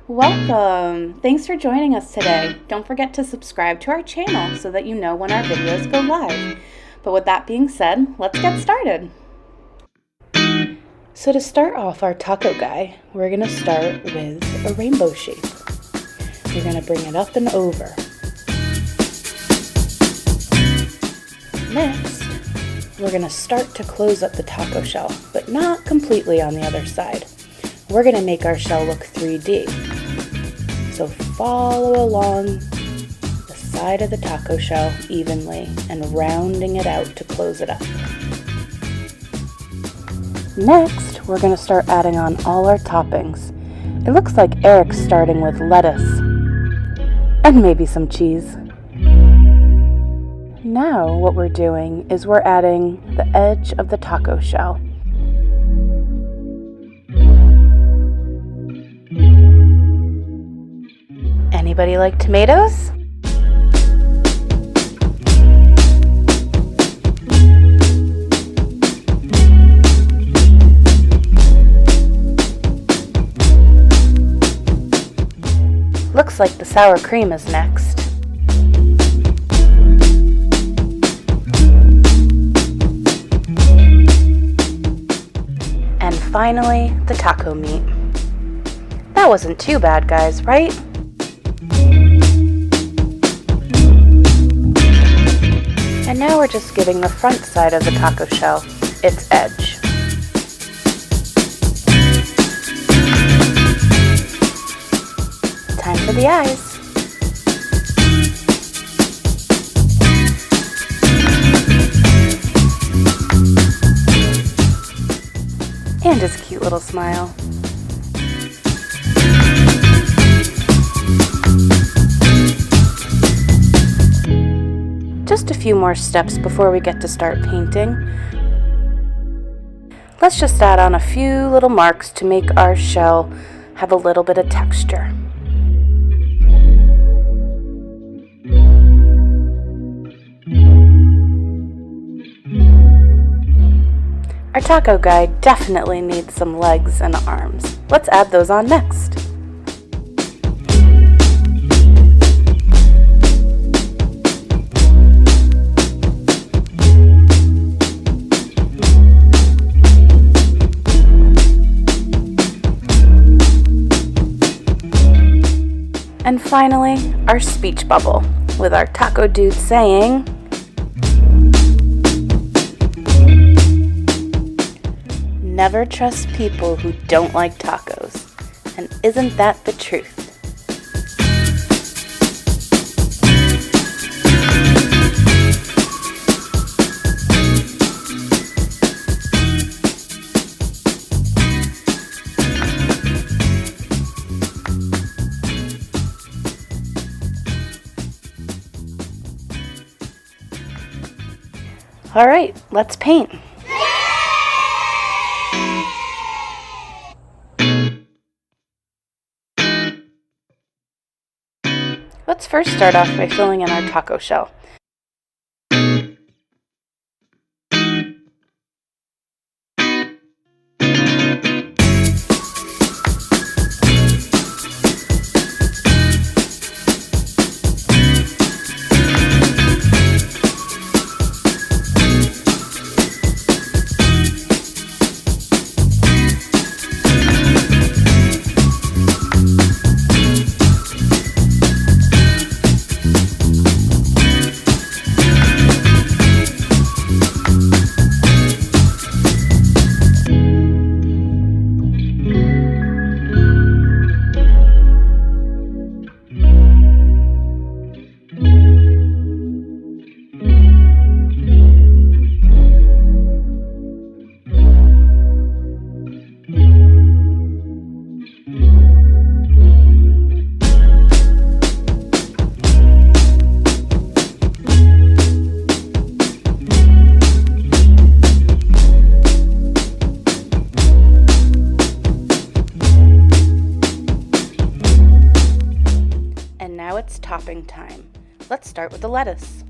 Welcome! Thanks for joining us today. Don't forget to subscribe to our channel so that you know when our videos go live. But with that being said, let's get started. So to start off our taco guy, we're going to start with a rainbow shape. We're going to bring it up and over. Next, we're going to start to close up the taco shell, but not completely on the other side. We're going to make our shell look 3D. So follow along the side of the taco shell evenly and rounding it out to close it up. Next, we're going to start adding on all our toppings. It looks like Eric's starting with lettuce and maybe some cheese. Now what we're doing is we're adding the edge of the taco shell. Anybody like tomatoes? Looks like the sour cream is next. And finally, the taco meat. That wasn't too bad, guys, right? And now we're just giving the front side of the taco shell its edge. Time for the eyes. And his cute little smile. Just a few more steps before we get to start painting. Let's just add on a few little marks to make our shell have a little bit of texture. Our taco guy definitely needs some legs and arms. Let's add those on next. And finally, our speech bubble with our taco dude saying, "Never trust people who don't like tacos." And isn't that the truth? All right, let's paint. Let's first start off by filling in our taco shell. Now it's topping time. Let's start with the lettuce.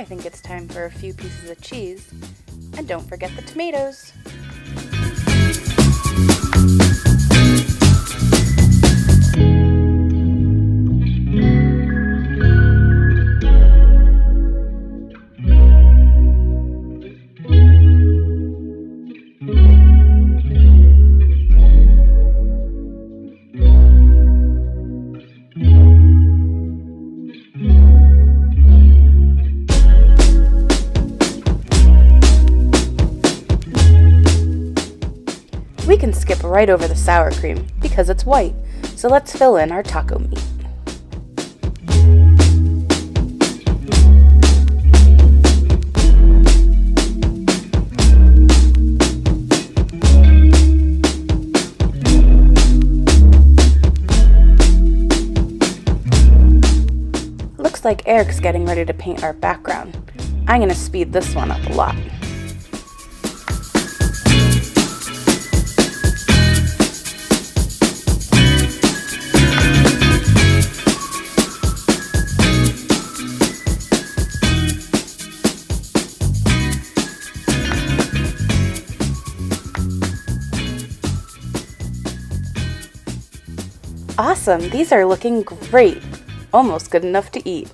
I think it's time for a few pieces of cheese. And don't forget the tomatoes. We can skip right over the sour cream because it's white, so let's fill in our taco meat. Looks like Erik's getting ready to paint our background. I'm going to speed this one up a lot. Awesome, these are looking great. Almost good enough to eat.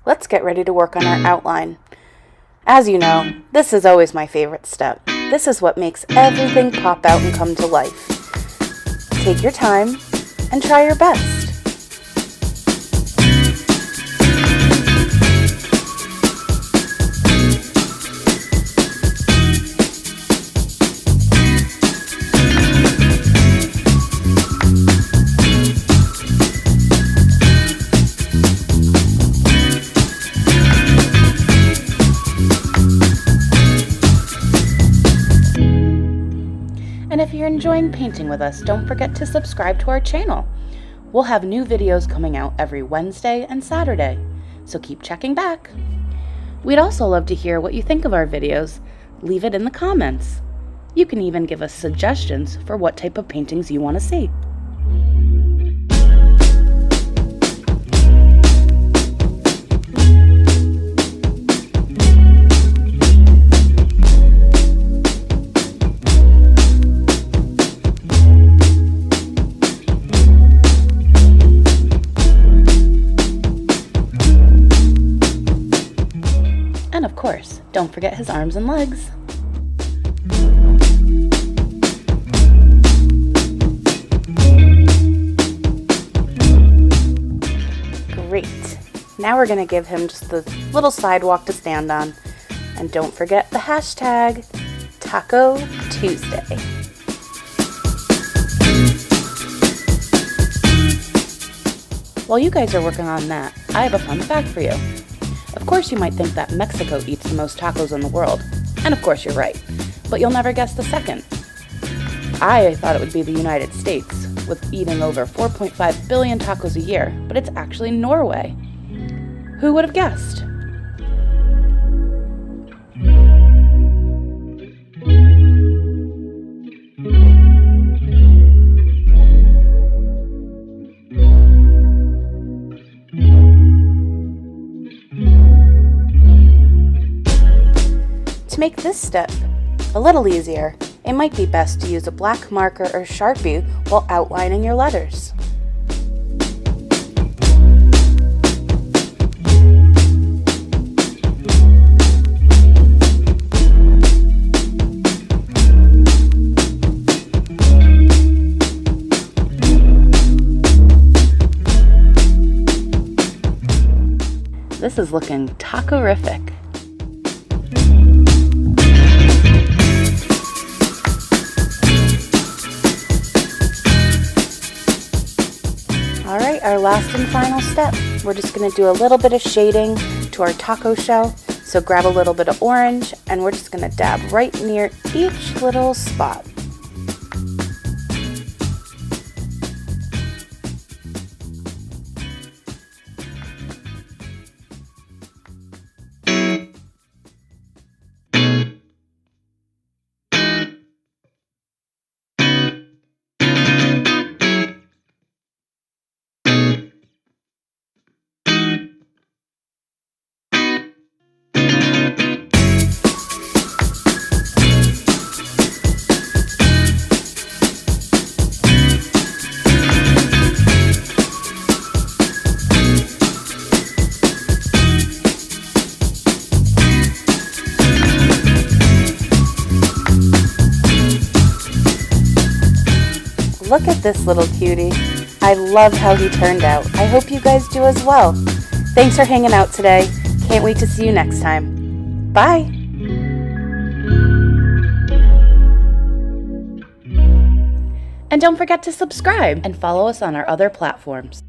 Let's get ready to work on our outline. As you know, this is always my favorite step. This is what makes everything pop out and come to life. Take your time and try your best. And if you're enjoying painting with us, don't forget to subscribe to our channel. We'll have new videos coming out every Wednesday and Saturday, so keep checking back. We'd also love to hear what you think of our videos. Leave it in the comments. You can even give us suggestions for what type of paintings you want to see. And of course, don't forget his arms and legs. Great. Now we're going to give him just the little sidewalk to stand on. And don't forget the hashtag Taco Tuesday. While you guys are working on that, I have a fun fact for you. Of course, you might think that Mexico eats the most tacos in the world, and of course you're right, but you'll never guess the second. I thought it would be the United States, with eating over 4.5 billion tacos a year, but it's actually Norway. Who would have guessed? To make this step a little easier, it might be best to use a black marker or Sharpie while outlining your letters. This is looking tacorific. Alright, our last and final step. We're just going to do a little bit of shading to our taco shell. So grab a little bit of orange and we're just going to dab right near each little spot. Look at this little cutie. I love how he turned out. I hope you guys do as well. Thanks for hanging out today. Can't wait to see you next time. Bye! And don't forget to subscribe and follow us on our other platforms.